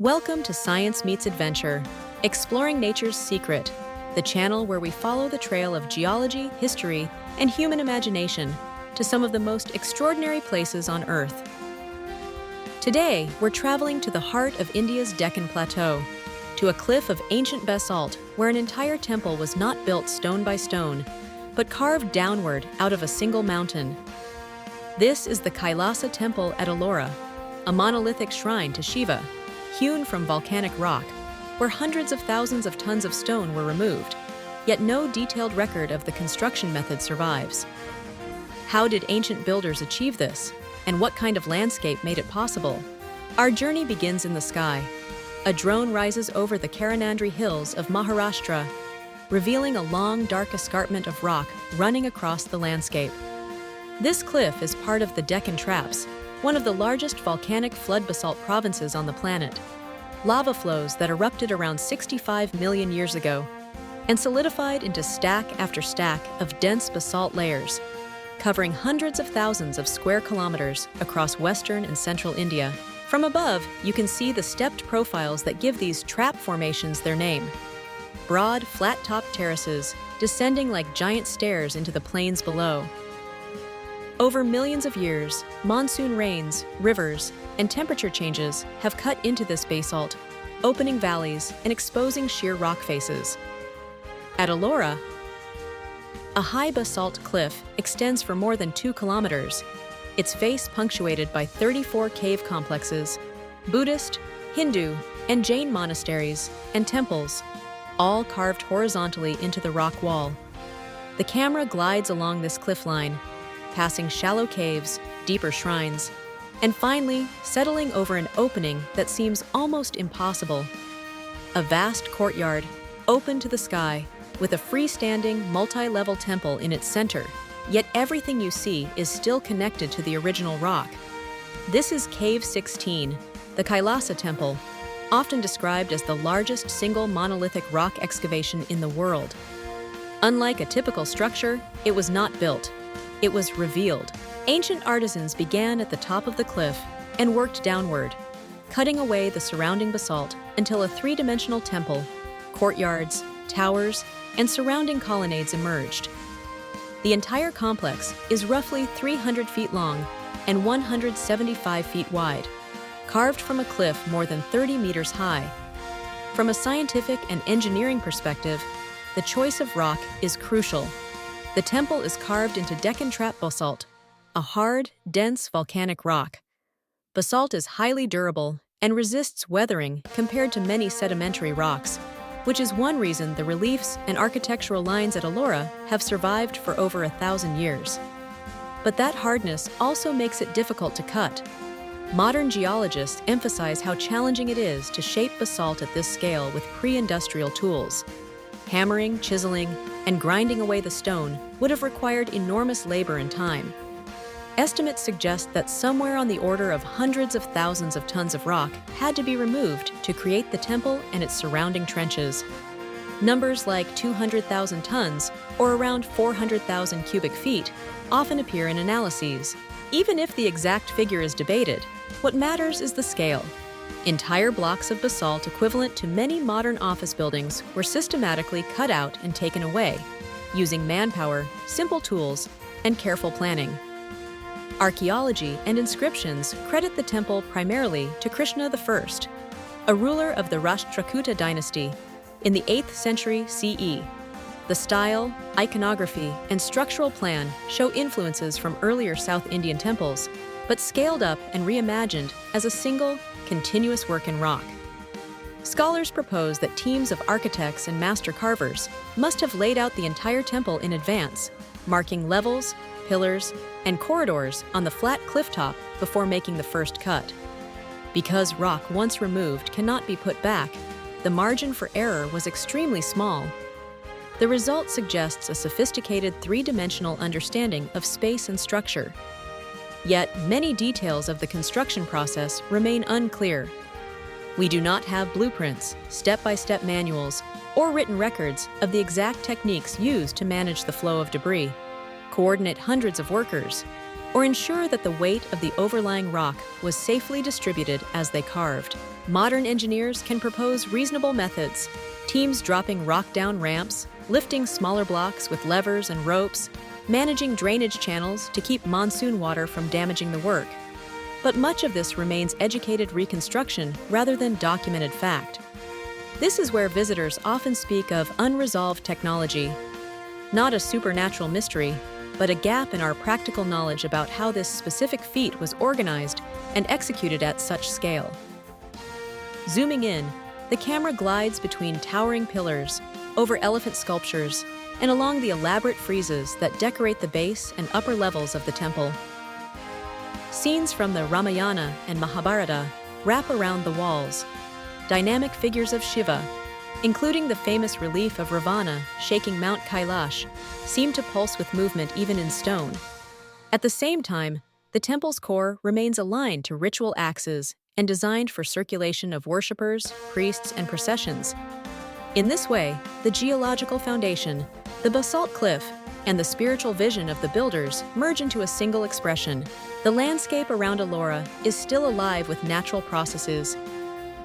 Welcome to Science Meets Adventure, exploring nature's secret, the channel where we follow the trail of geology, history, and human imagination to some of the most extraordinary places on Earth. Today, we're traveling to the heart of India's Deccan Plateau, to a cliff of ancient basalt where an entire temple was not built stone by stone, but carved downward out of a single mountain. This is the Kailasa Temple at Ellora, a monolithic shrine to Shiva, hewn from volcanic rock, where hundreds of thousands of tons of stone were removed, yet no detailed record of the construction method survives. How did ancient builders achieve this, and what kind of landscape made it possible? Our journey begins in the sky. A drone rises over the Charanandri Hills of Maharashtra, revealing a long, dark escarpment of rock running across the landscape. This cliff is part of the Deccan Traps, one of the largest volcanic flood basalt provinces on the planet. Lava flows that erupted around 65 million years ago and solidified into stack after stack of dense basalt layers, covering hundreds of thousands of square kilometers across western and central India. From above, you can see the stepped profiles that give these trap formations their name. Broad, flat-topped terraces descending like giant stairs into the plains below. Over millions of years, monsoon rains, rivers, and temperature changes have cut into this basalt, opening valleys and exposing sheer rock faces. At Ellora, a high basalt cliff extends for more than 2 kilometers, its face punctuated by 34 cave complexes, Buddhist, Hindu, and Jain monasteries and temples, all carved horizontally into the rock wall. The camera glides along this cliff line, passing shallow caves, deeper shrines, and finally settling over an opening that seems almost impossible. A vast courtyard, open to the sky, with a freestanding, multi-level temple in its center, yet everything you see is still connected to the original rock. This is Cave 16, the Kailasa Temple, often described as the largest single monolithic rock excavation in the world. Unlike a typical structure, it was not built. It was revealed. Ancient artisans began at the top of the cliff and worked downward, cutting away the surrounding basalt until a three-dimensional temple, courtyards, towers, and surrounding colonnades emerged. The entire complex is roughly 300 feet long and 175 feet wide, carved from a cliff more than 30 meters high. From a scientific and engineering perspective, the choice of rock is crucial. The temple is carved into Deccan Trap basalt, a hard, dense volcanic rock. Basalt is highly durable and resists weathering compared to many sedimentary rocks, which is one reason the reliefs and architectural lines at Ellora have survived for over 1,000 years. But that hardness also makes it difficult to cut. Modern geologists emphasize how challenging it is to shape basalt at this scale with pre-industrial tools. Hammering, chiseling, and grinding away the stone would have required enormous labor and time. Estimates suggest that somewhere on the order of hundreds of thousands of tons of rock had to be removed to create the temple and its surrounding trenches. Numbers like 200,000 tons or around 400,000 cubic feet often appear in analyses. Even if the exact figure is debated, what matters is the scale. Entire blocks of basalt equivalent to many modern office buildings were systematically cut out and taken away, using manpower, simple tools, and careful planning. Archaeology and inscriptions credit the temple primarily to Krishna I, a ruler of the Rashtrakuta dynasty in the 8th century CE. The style, iconography, and structural plan show influences from earlier South Indian temples, but scaled up and reimagined as a single, continuous work in rock. Scholars propose that teams of architects and master carvers must have laid out the entire temple in advance, marking levels, pillars, and corridors on the flat cliff top before making the first cut. Because rock once removed cannot be put back, the margin for error was extremely small. The result suggests a sophisticated three-dimensional understanding of space and structure. Yet, many details of the construction process remain unclear. We do not have blueprints, step-by-step manuals, or written records of the exact techniques used to manage the flow of debris, coordinate hundreds of workers, or ensure that the weight of the overlying rock was safely distributed as they carved. modern engineers can propose reasonable methods, teams dropping rock-down ramps, lifting smaller blocks with levers and ropes, managing drainage channels to keep monsoon water from damaging the work. But much of this remains educated reconstruction rather than documented fact. This is where visitors often speak of unresolved technology, not a supernatural mystery, but a gap in our practical knowledge about how this specific feat was organized and executed at such scale. Zooming in, the camera glides between towering pillars, over elephant sculptures, and along the elaborate friezes that decorate the base and upper levels of the temple. Scenes from the Ramayana and Mahabharata wrap around the walls. Dynamic figures of Shiva, including the famous relief of Ravana shaking Mount Kailash, seem to pulse with movement even in stone. At the same time, the temple's core remains aligned to ritual axes and designed for circulation of worshippers, priests, and processions. In this way, the geological foundation, the basalt cliff, and the spiritual vision of the builders merge into a single expression. The landscape around Ellora is still alive with natural processes.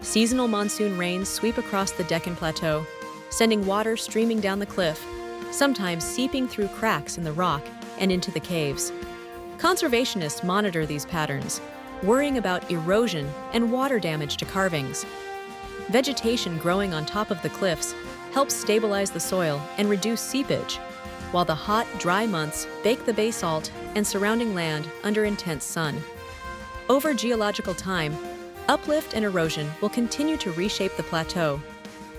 Seasonal monsoon rains sweep across the Deccan Plateau, sending water streaming down the cliff, sometimes seeping through cracks in the rock and into the caves. Conservationists monitor these patterns, worrying about erosion and water damage to carvings. Vegetation growing on top of the cliffs helps stabilize the soil and reduce seepage, while the hot, dry months bake the basalt and surrounding land under intense sun. Over geological time, uplift and erosion will continue to reshape the plateau,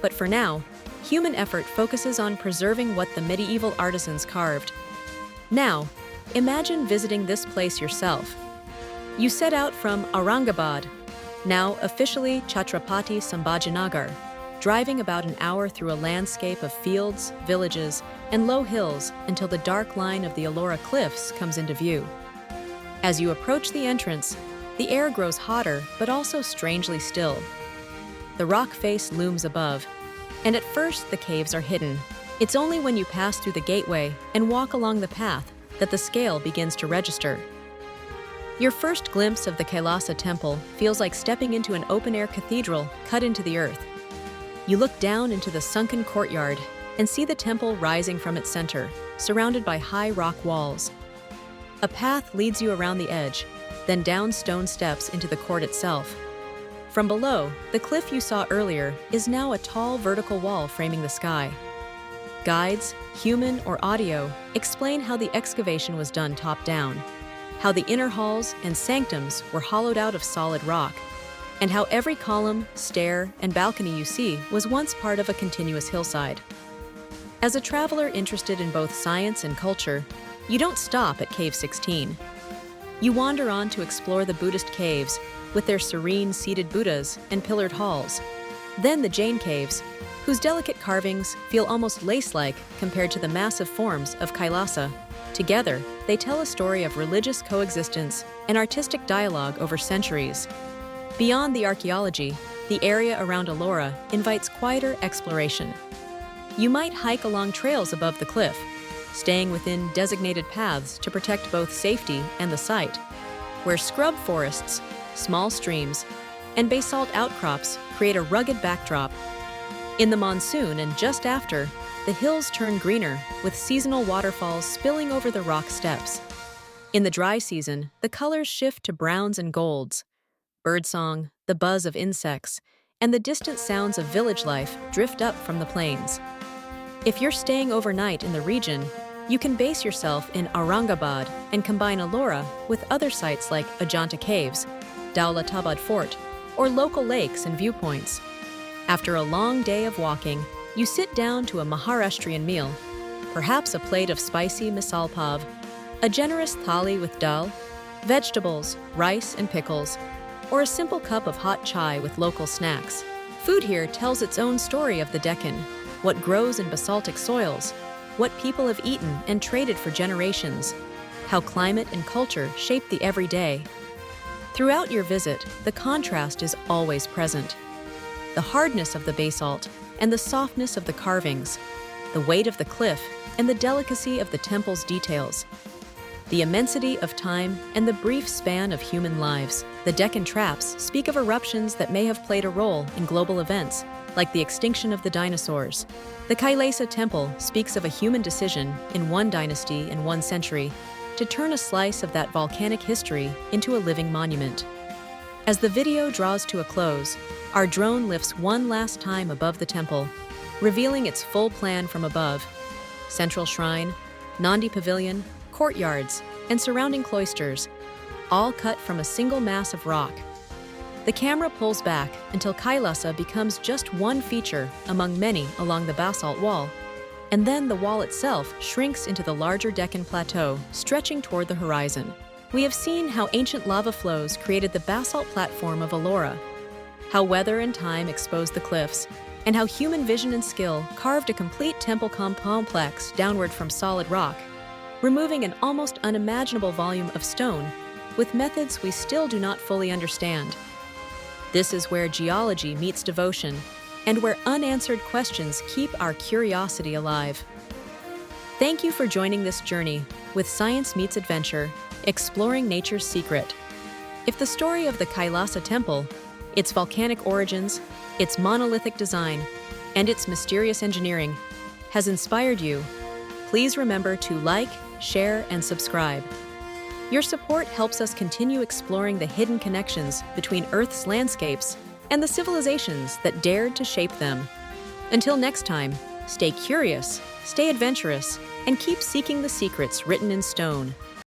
but for now, human effort focuses on preserving what the medieval artisans carved. Now, imagine visiting this place yourself. You set out from Aurangabad, now officially Chhatrapati Sambhajinagar, driving about an hour through a landscape of fields, villages, and low hills until the dark line of the Ellora Cliffs comes into view. As you approach the entrance, the air grows hotter but also strangely still. The rock face looms above, and at first the caves are hidden. It's only when you pass through the gateway and walk along the path that the scale begins to register. Your first glimpse of the Kailasa Temple feels like stepping into an open-air cathedral cut into the earth. You look down into the sunken courtyard and see the temple rising from its center, surrounded by high rock walls. A path leads you around the edge, then down stone steps into the court itself. From below, the cliff you saw earlier is now a tall vertical wall framing the sky. Guides, human or audio, explain how the excavation was done top-down, how the inner halls and sanctums were hollowed out of solid rock, and how every column, stair, and balcony you see was once part of a continuous hillside. As a traveler interested in both science and culture, you don't stop at Cave 16. You wander on to explore the Buddhist caves with their serene seated Buddhas and pillared halls, then the Jain caves, whose delicate carvings feel almost lace-like compared to the massive forms of Kailasa. Together, they tell a story of religious coexistence and artistic dialogue over centuries. Beyond the archaeology, the area around Ellora invites quieter exploration. You might hike along trails above the cliff, staying within designated paths to protect both safety and the site, where scrub forests, small streams, and basalt outcrops create a rugged backdrop. In the monsoon and just after, the hills turn greener with seasonal waterfalls spilling over the rock steps. In the dry season, the colors shift to browns and golds. Birdsong, the buzz of insects, and the distant sounds of village life drift up from the plains. If you're staying overnight in the region, you can base yourself in Aurangabad and combine Ellora with other sites like Ajanta Caves, Daulatabad Fort, or local lakes and viewpoints. After a long day of walking, you sit down to a Maharashtrian meal, perhaps a plate of spicy misal pav, a generous thali with dal, vegetables, rice, and pickles, or a simple cup of hot chai with local snacks. Food here tells its own story of the Deccan, what grows in basaltic soils, what people have eaten and traded for generations, how climate and culture shape the everyday. Throughout your visit, the contrast is always present. The hardness of the basalt and the softness of the carvings, the weight of the cliff and the delicacy of the temple's details. the immensity of time, and the brief span of human lives. The Deccan Traps speak of eruptions that may have played a role in global events, like the extinction of the dinosaurs. The Kailasa Temple speaks of a human decision in one dynasty in one century to turn a slice of that volcanic history into a living monument. As the video draws to a close, our drone lifts one last time above the temple, revealing its full plan from above. Central shrine, Nandi pavilion, courtyards, and surrounding cloisters, all cut from a single mass of rock. The camera pulls back until Kailasa becomes just one feature among many along the basalt wall, and then the wall itself shrinks into the larger Deccan Plateau, stretching toward the horizon. We have seen how ancient lava flows created the basalt platform of Ellora, how weather and time exposed the cliffs, and how human vision and skill carved a complete temple complex downward from solid rock, removing an almost unimaginable volume of stone with methods we still do not fully understand. This is where geology meets devotion, and where unanswered questions keep our curiosity alive. Thank you for joining this journey with Science Meets Adventure, exploring nature's secret. If the story of the Kailasa Temple, its volcanic origins, its monolithic design, and its mysterious engineering has inspired you, please remember to like, share, and subscribe. Your support helps us continue exploring the hidden connections between Earth's landscapes and the civilizations that dared to shape them. Until next time, stay curious, stay adventurous, and keep seeking the secrets written in stone.